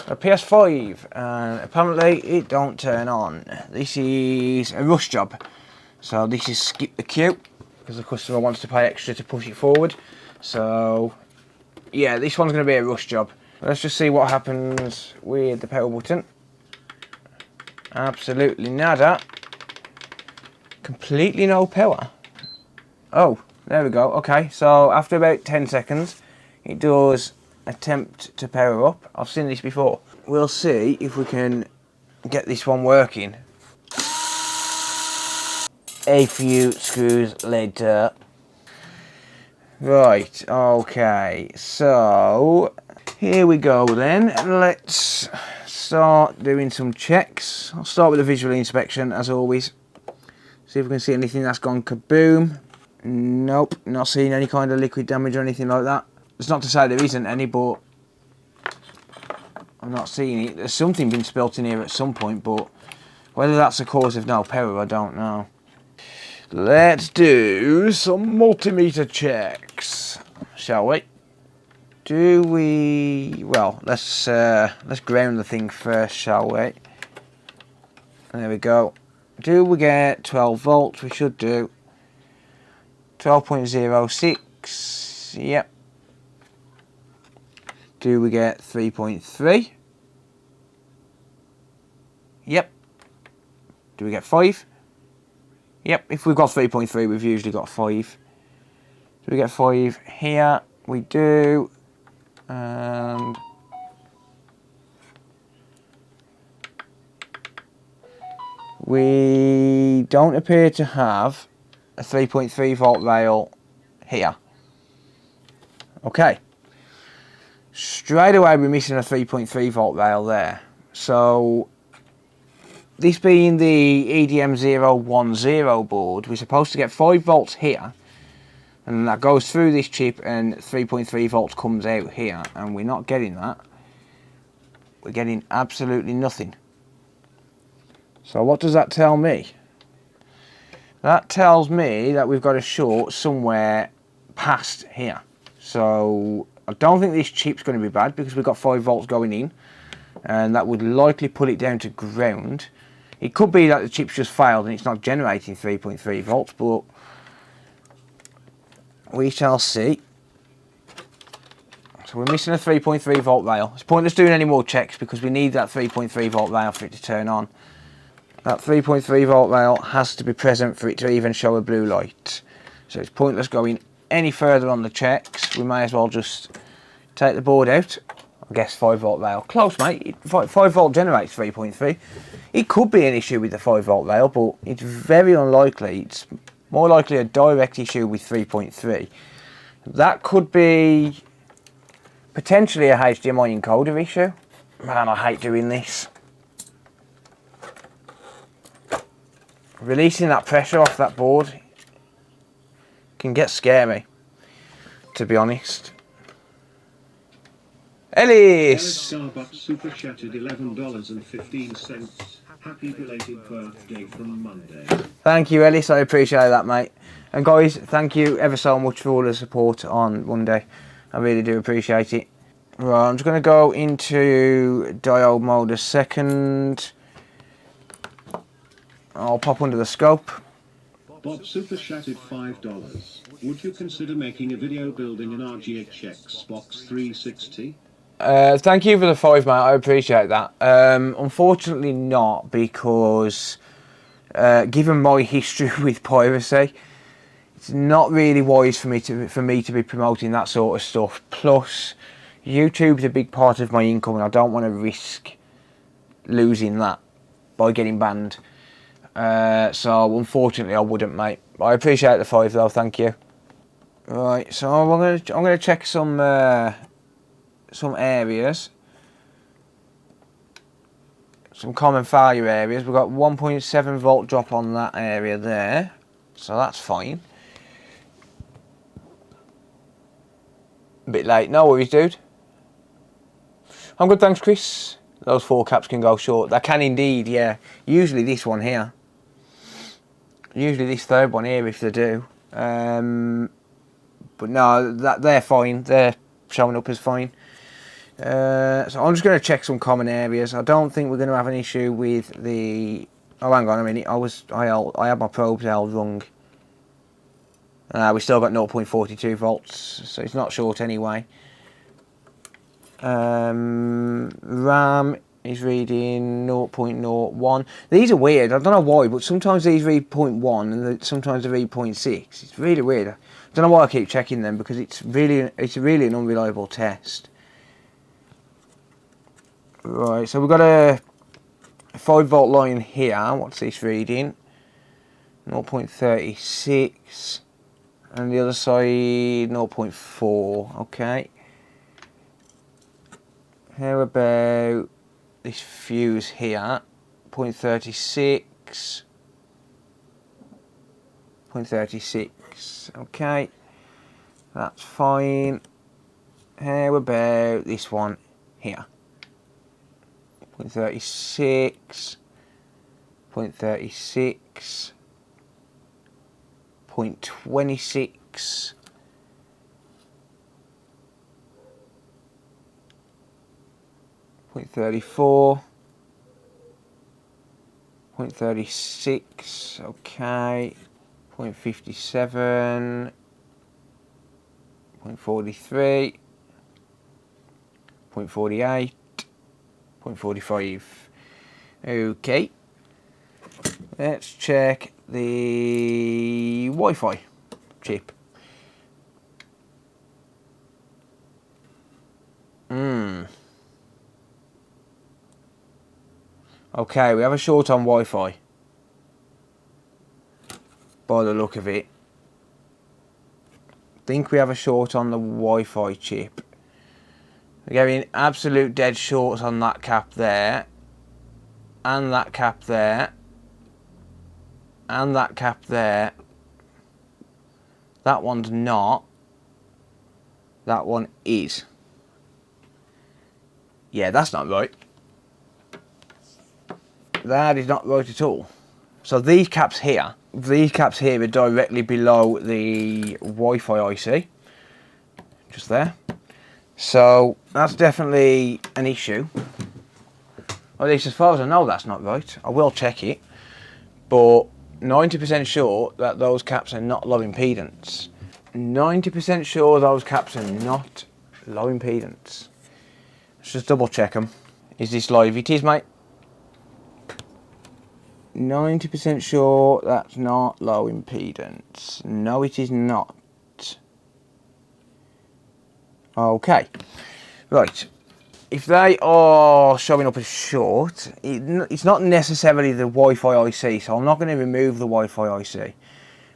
A PS5, and apparently it don't turn on. This is a rush job, so this is skip the queue because the customer wants to pay extra to push it forward. So yeah, this one's going to be a rush job. Let's just see what happens with the power button. Absolutely nada. Completely no power. Oh, there we go. Okay, so after about 10 seconds, it does attempt to power up. I've seen this before. We'll see if we can get this one working. A few screws later. Right, okay, so here we go then. Let's start doing some checks. I'll start with a visual inspection as always. See if we can see anything that's gone kaboom. Nope, not seeing any kind of liquid damage or anything like that. It's not to say there isn't any, but I'm not seeing it. There's something been spilt in here at some point, but whether that's the cause of no power, I don't know. Let's do some multimeter checks, shall we? Do we? Well, let's ground the thing first, shall we? There we go. Do we get 12 volts? We should do. 12.06. Yep. Do we get 3.3? Yep. Do we get 5? Yep, if we've got 3.3, we've usually got 5. Do we get 5 here? We do. And we don't appear to have a 3.3 volt rail here. Okay. Straight away we're missing a 3.3 volt rail there. So this being the EDM010 board, we're supposed to get 5 volts here, and that goes through this chip and 3.3 volts comes out here, and we're not getting that. We're getting absolutely nothing. So what does that tell me? That tells me that we've got a short somewhere past here. So I don't think this chip's going to be bad because we've got 5 volts going in, and that would likely put it down to ground. It could be that the chip's just failed and it's not generating 3.3 volts, but we shall see. So we're missing a 3.3 volt rail. It's pointless doing any more checks because we need that 3.3 volt rail for it to turn on. That 3.3 volt rail has to be present for it to even show a blue light. So it's pointless going any further on the checks. We may as well just take the board out. I guess 5 volt rail. Close, mate. 5 volt generates 3.3. It could be an issue with the 5 volt rail, but it's very unlikely. It's more likely a direct issue with 3.3. That could be potentially a HDMI encoder issue. Man, I hate doing this. Releasing that pressure off that board can get scary, to be honest. Ellis! Starbucks super chatted $11.15. Happy belated birthday from Monday. Thank you, Ellis. I appreciate that, mate. And guys, thank you ever so much for all the support on Monday. I really do appreciate it. Right, I'm just going to go into diode mode a second. I'll pop under the scope. Bob super chatted $5. Would you consider making a video building an RGX Xbox 360? Thank you for the 5, mate. I appreciate that. Unfortunately not, because given my history with piracy, it's not really wise for me to be promoting that sort of stuff. Plus, YouTube's a big part of my income, and I don't want to risk losing that by getting banned. So unfortunately, I wouldn't, mate. I appreciate the 5 though. Thank you. Right, so I'm gonna check some areas, some common failure areas. We've got 1.7 volt drop on that area there, so that's fine. A bit late, no worries, dude. I'm good, thanks, Chris. Those 4 caps can go short. They can indeed, yeah. Usually this one here. Usually this third one here, if they do. But no, they're fine. They're showing up as fine. So I'm just going to check some common areas. I don't think we're going to have an issue with the... Oh, hang on a minute. I had my probes held wrong. We still got 0.42 volts, so it's not short anyway. RAM is reading 0.01. These are weird. I don't know why, but sometimes these read 0.1 and sometimes they read 0.6. It's really weird. I don't know why I keep checking them, because it's really an unreliable test. Right, so we've got a 5 volt line here. What's this reading? 0.36, and the other side 0.4. Okay. How about this fuse here? 0.36. 0.36. Okay, that's fine. How about this one here? 0.36. 0.36. 0.26. 0.34. 0.36. Okay. 0.57. 0.43. 0.48. 0.45. Okay. Let's check the Wi-Fi chip. Okay, we have a short on Wi-Fi, by the look of it. I think we have a short on the Wi-Fi chip. We're getting absolute dead shorts on that cap there, and that cap there, and that cap there. That one's not. That one is. Yeah, that's not right. That is not right at all. So these caps here are directly below the Wi-Fi IC. Just there. So that's definitely an issue. Or at least as far as I know, that's not right. I will check it. But 90% sure that those caps are not low impedance. 90% sure those caps are not low impedance. Let's just double check them. Is this live? It is, mate. 90% sure that's not low impedance. No, it is not. Okay. Right. If they are showing up as short, it's not necessarily the Wi-Fi IC, so I'm not going to remove the Wi-Fi IC,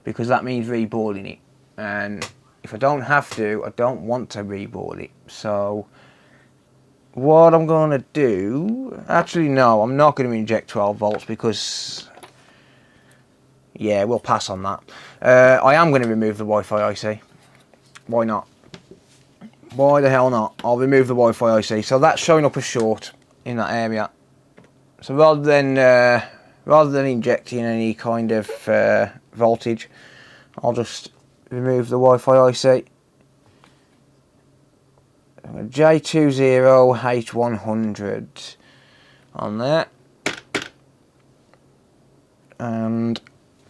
because that means reboarding it. And if I don't have to, I don't want to reboard it. So what I'm going to do... Actually, no, I'm not going to inject 12 volts because... Yeah, we'll pass on that. I am going to remove the Wi-Fi IC. Why not? Why the hell not? I'll remove the Wi-Fi IC. So that's showing up as short in that area. So rather than injecting any kind of voltage, I'll just remove the Wi-Fi IC. J20H100 on there. And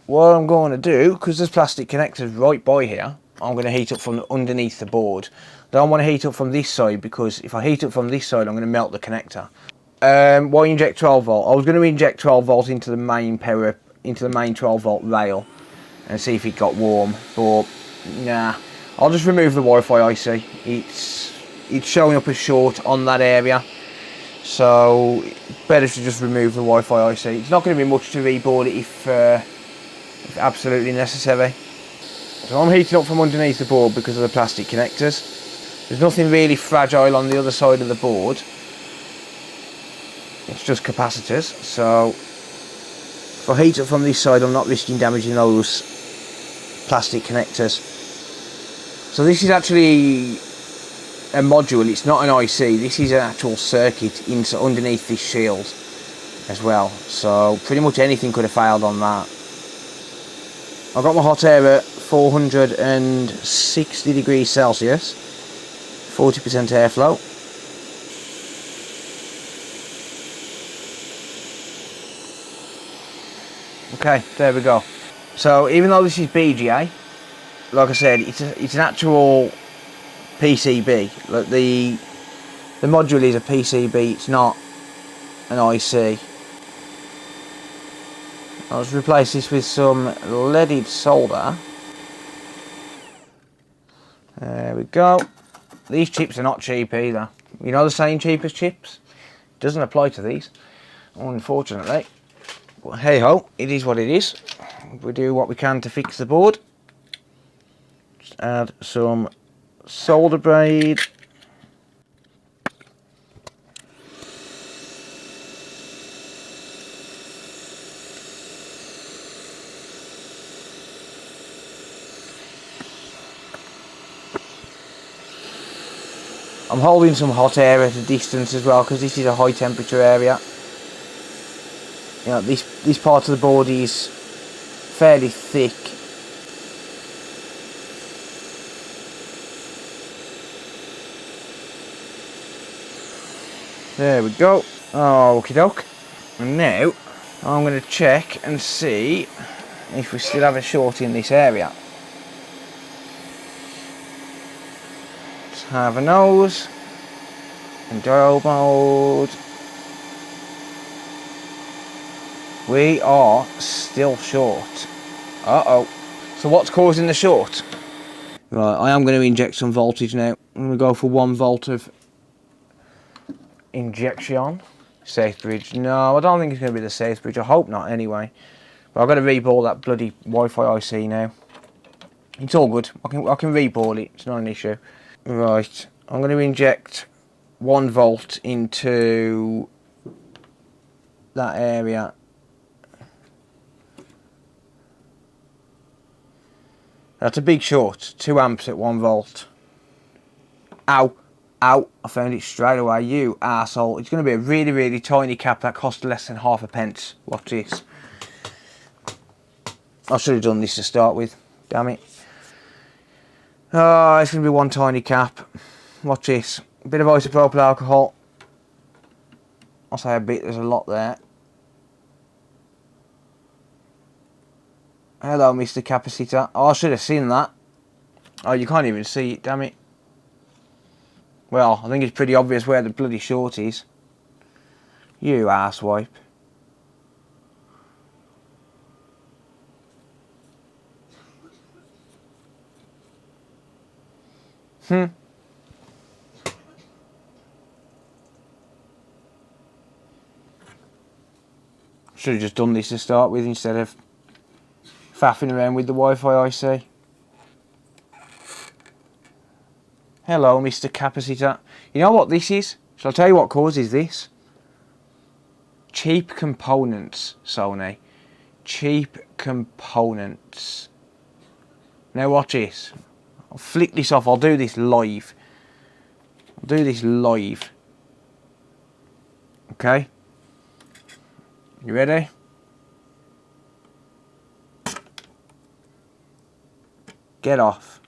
what I'm going to do, because there's plastic connectors right by here, I'm going to heat up from underneath the board. I don't want to heat up from this side, because if I heat up from this side, I'm going to melt the connector. Why inject 12 volt? I was going to inject 12 volt into the main 12 volt rail and see if it got warm, but nah. I'll just remove the Wi-Fi IC. It's showing up as short on that area, so better to just remove the Wi-Fi IC. It's not going to be much to reboard it if absolutely necessary. So I'm heating up from underneath the board because of the plastic connectors. There's nothing really fragile on the other side of the board. It's just capacitors. So if I heat up from this side, I'm not risking damaging those plastic connectors. So this is actually a module. It's not an IC. This is an actual circuit underneath this shield as well. So pretty much anything could have failed on that. I've got my hot air at 460 degrees Celsius, 40% airflow. Okay, there we go. So even though this is BGA, like I said, it's an actual PCB. Like the module is a PCB. It's not an IC. I'll just replace this with some leaded solder. There we go. These chips are not cheap either. You know the saying, cheap as chips? Doesn't apply to these, unfortunately. But hey ho, it is what it is. We do what we can to fix the board. Just add some solder braid. I'm holding some hot air at a distance as well because this is a high temperature area. You know, this part of the board is fairly thick. There we go. Okie doke. And now I'm going to check and see if we still have a short in this area. Let's have a nose. In dial mode. We are still short. Uh-oh. So what's causing the short? Right, I am going to inject some voltage now. I'm going to go for 1 volt of injection. Safe bridge. No, I don't think it's going to be the safe bridge. I hope not anyway. But I've got to reball that bloody Wi-Fi IC now. It's all good. I can reball it. It's not an issue. Right. I'm going to inject 1 volt into that area. That's a big short. 2 amps at 1 volt. Ow. Ow. I found it straight away. You arsehole. It's going to be a really, really tiny cap that costs less than half a pence. Watch this. I should have done this to start with. Damn it. Oh, it's going to be 1 tiny cap. Watch this. A bit of isopropyl alcohol. I'll say a bit. There's a lot there. Hello, Mr. Capacitor. Oh, I should have seen that. Oh, you can't even see it, damn it. Well, I think it's pretty obvious where the bloody short is. You arsewipe. Should have just done this to start with instead of faffing around with the Wi-Fi IC. Hello, Mr. Capacitor. You know what this is? Shall I tell you what causes this? Cheap components, Sony. Cheap components. Now watch this. I'll flick this off. I'll do this live. Okay? You ready? Get off.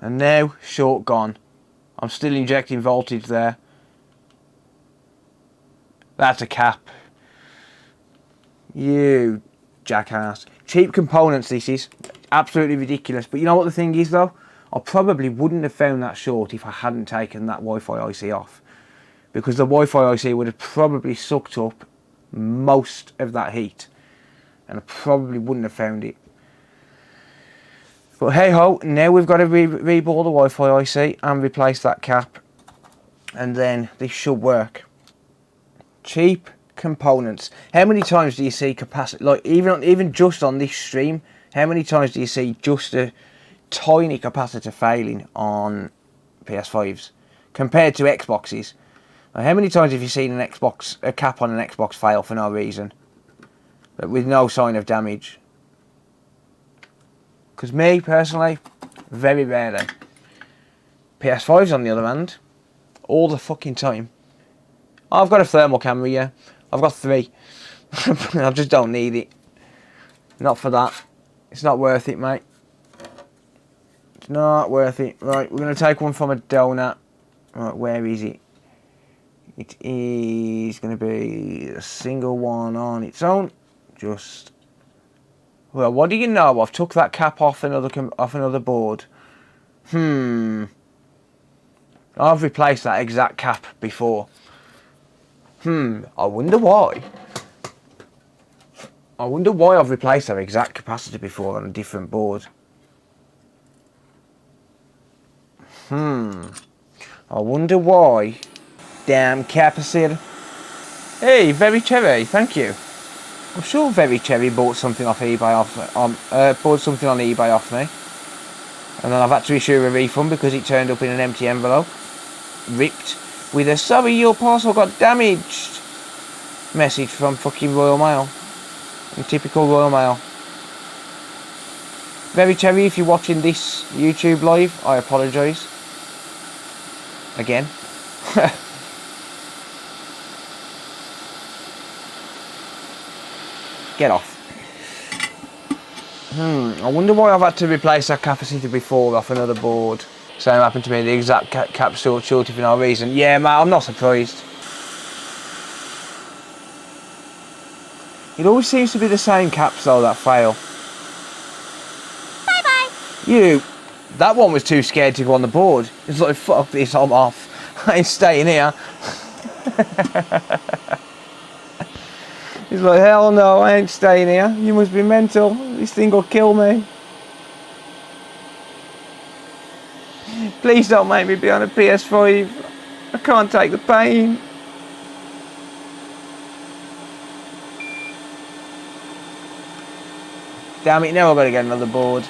And now, short gone. I'm still injecting voltage there. That's a cap. You jackass. Cheap components this is. Absolutely ridiculous. But you know what the thing is though? I probably wouldn't have found that short if I hadn't taken that Wi-Fi IC off. Because the Wi-Fi IC would have probably sucked up most of that heat. And I probably wouldn't have found it. But hey ho, now we've got to reball the Wi-Fi IC and replace that cap. And then this should work. Cheap components. How many times do you see capacity, like even just on this stream, how many times do you see just a tiny capacitor failing on PS5s compared to Xboxes? Like, how many times have you seen a cap on an Xbox fail for no reason, but with no sign of damage? Because me personally, very rarely. PS5s on the other hand, all the fucking time. I've got a thermal camera, yeah. I've got 3. I just don't need it. Not for that. It's not worth it, mate. It's not worth it. Right, we're going to take one from a donut. Right, where is it? It is going to be a single one on its own. Just, well, what do you know? I've took that cap off another board. I've replaced that exact cap before. I wonder why. I wonder why I've replaced that exact capacitor before on a different board. I wonder why. Damn capacitor. Hey, Very Cherry, thank you. I'm sure Very Cherry bought something off eBay bought something on eBay off me. And then I've had to issue a refund because it turned up in an empty envelope. Ripped. With a sorry your parcel got damaged message from fucking Royal Mail. In typical Royal Mail. Very Cherry, if you're watching this YouTube live, I apologise. Again. Get off. I wonder why I've had to replace that capacitor before off another board. Same happened to me, the exact cap shorted for no reason. Yeah, mate, I'm not surprised. It always seems to be the same caps though that fail. Bye bye. That one was too scared to go on the board. It's like, fuck this, I'm off. I ain't staying here. He's like, hell no, I ain't staying here. You must be mental. This thing will kill me. Please don't make me be on a PS5. I can't take the pain. Damn it, now I've got to get another board.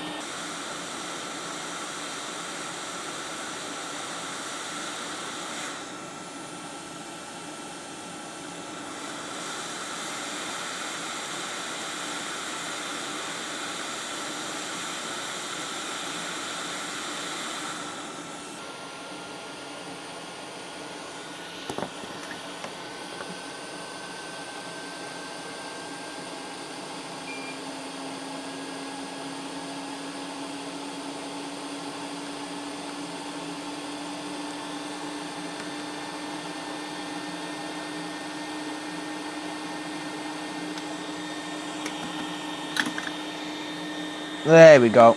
There we go.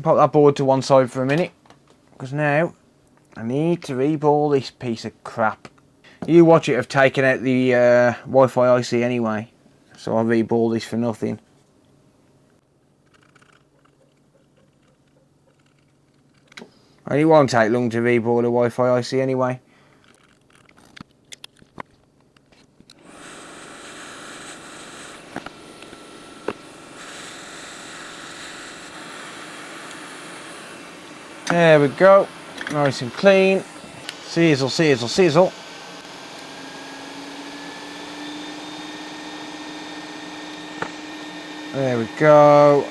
Pop that board to one side for a minute, because now I need to reball this piece of crap. You watch it have taken out the Wi-Fi IC anyway, so I'll reball this for nothing. And it won't take long to reball the Wi-Fi IC anyway. There we go, nice and clean. Sizzle, sizzle, sizzle. There we go.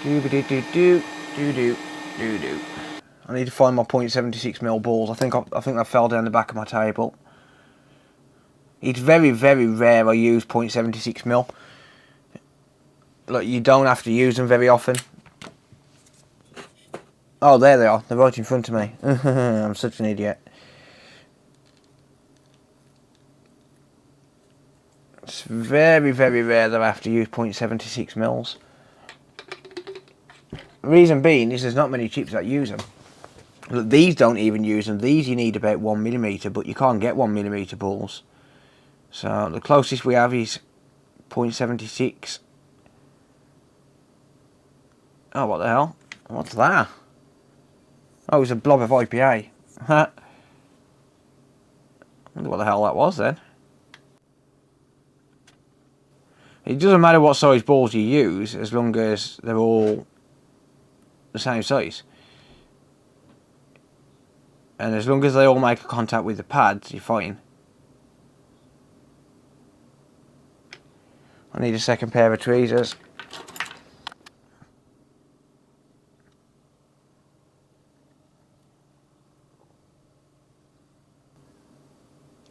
Do-ba-do-do-do, do-do-do-do. I need to find my 0.76mm balls. I think that fell down the back of my table. It's very, very rare I use 0.76mm. Like, you don't have to use them very often. Oh, there they are. They're right in front of me. I'm such an idiot. It's very, very rare that I have to use 0.76mm. The reason being is there's not many chips that use them. Look, these don't even use them. These you need about 1mm, but you can't get 1mm balls. So the closest we have is 0.76. Oh, what the hell? What's that? Oh, it's a blob of IPA. I wonder what the hell that was then. It doesn't matter what size balls you use, as long as they're all the same size. And as long as they all make contact with the pads, you're fine. I need a second pair of tweezers.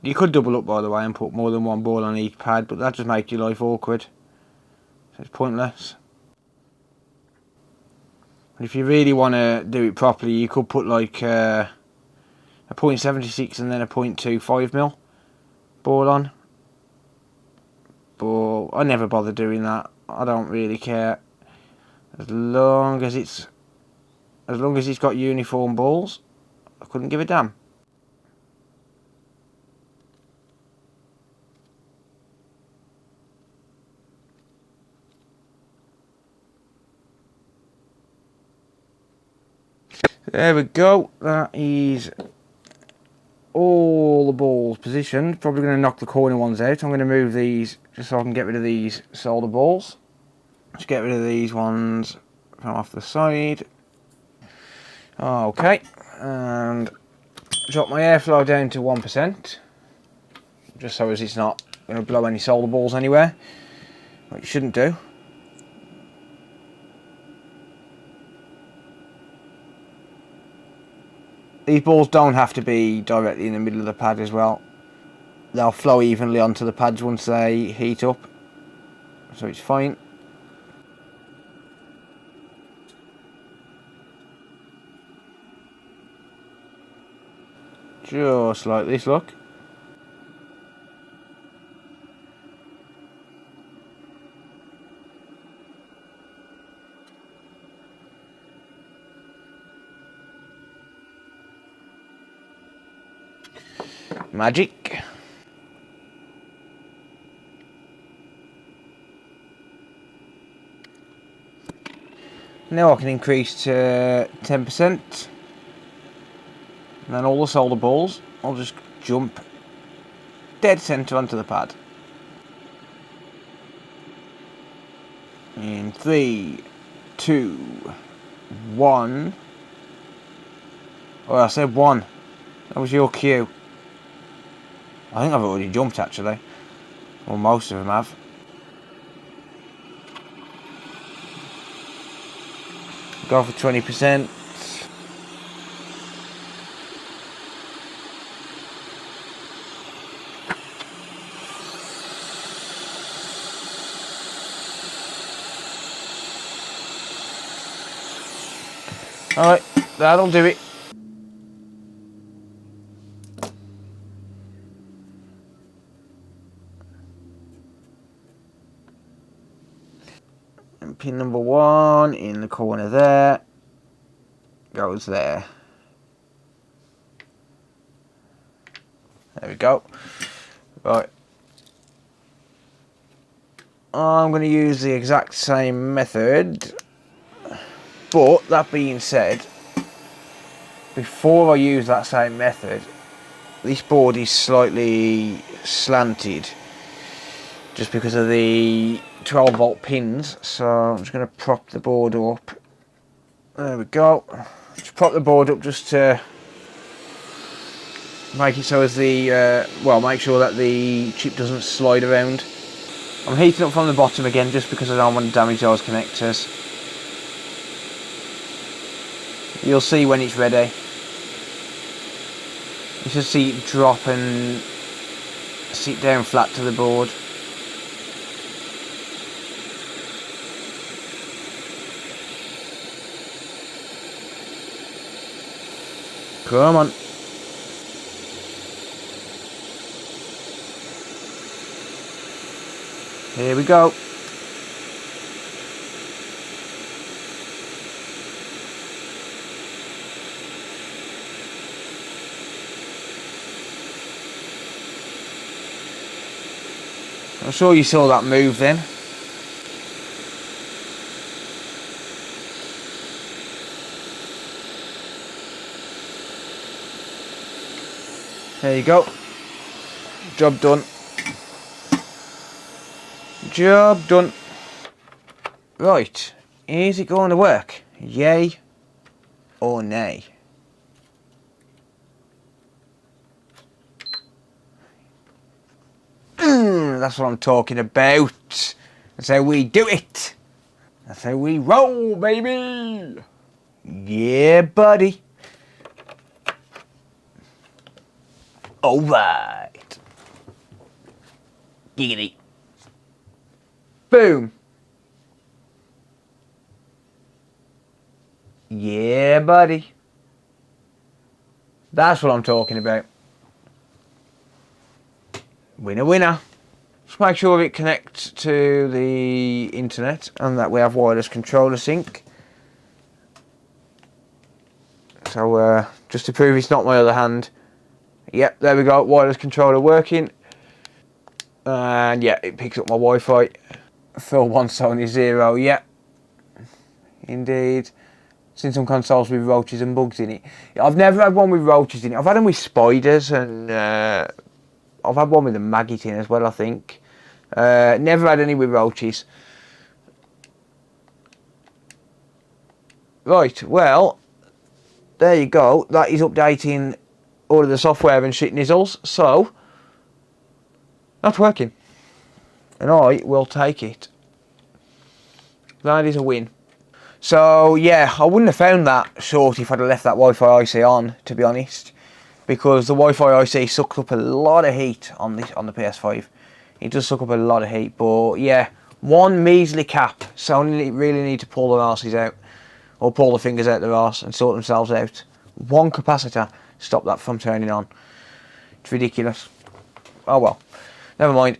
You could double up, by the way, and put more than one ball on each pad, but that just makes your life awkward. So it's pointless. And if you really want to do it properly, you could put like a 0.76 and then a 0.25 mil board on. But I never bother doing that. I don't really care. As long as it's got uniform balls, I couldn't give a damn. There we go. That is all the balls positioned. Probably going to knock the corner ones out. I'm going to move these just so I can get rid of these solder balls. Just get rid of these ones from off the side. Okay, and drop my airflow down to 1%, just so as it's not going to blow any solder balls anywhere, which it shouldn't do. These balls don't have to be directly in the middle of the pad as well. They'll flow evenly onto the pads once they heat up, so it's fine. Just like this, look. Magic. Now I can increase to 10%. And then all the solder balls, I'll just jump dead centre onto the pad. In 3, 2, 1. Oh, I said 1. That was your cue. I think I've already jumped actually. Well, most of them have. Go for 20%. Alright, that'll do it. And pin number 1 in the corner there. Goes there. There we go. Right. I'm going to use the exact same method. But that being said, before I use that same method, this board is slightly slanted just because of the 12 volt pins, so I'm just going to prop the board up. There we go. Just prop the board up just to make it so as the make sure that the chip doesn't slide around. I'm heating up from the bottom again just because I don't want to damage those connectors. You'll see when it's ready. You should see it drop and sit down flat to the board. Come on. Here we go. I'm sure you saw that move then. There you go. Job done. Job done. Right. Is it going to work? Yay or nay? That's what I'm talking about. That's how we do it. That's how we roll, baby. Yeah, buddy. Alright. Giggity. Boom. Yeah, buddy. That's what I'm talking about. Winner, winner. Just make sure it connects to the internet and that we have wireless controller sync. So just to prove it's not my other hand. Yep, there we go, wireless controller working. And yeah, it picks up my Wi-Fi. Phil 170, yeah. Indeed. Seen some consoles with roaches and bugs in it. I've never had one with roaches in it. I've had them with spiders, and I've had one with a maggot in as well, I think. Never had any with roaches. Right, well, there you go. That is updating all of the software and shit nizzles. So, that's working. And I will take it. That is a win. So yeah, I wouldn't have found that short if I'd have left that Wi-Fi IC on, to be honest, because the Wi-Fi IC sucks up a lot of heat on the PS5. It does suck up a lot of heat, but yeah, one measly cap. So only really need to pull their arses out, or pull the fingers out their arse and sort themselves out. One capacitor to stop that from turning on. It's ridiculous. Oh well, never mind.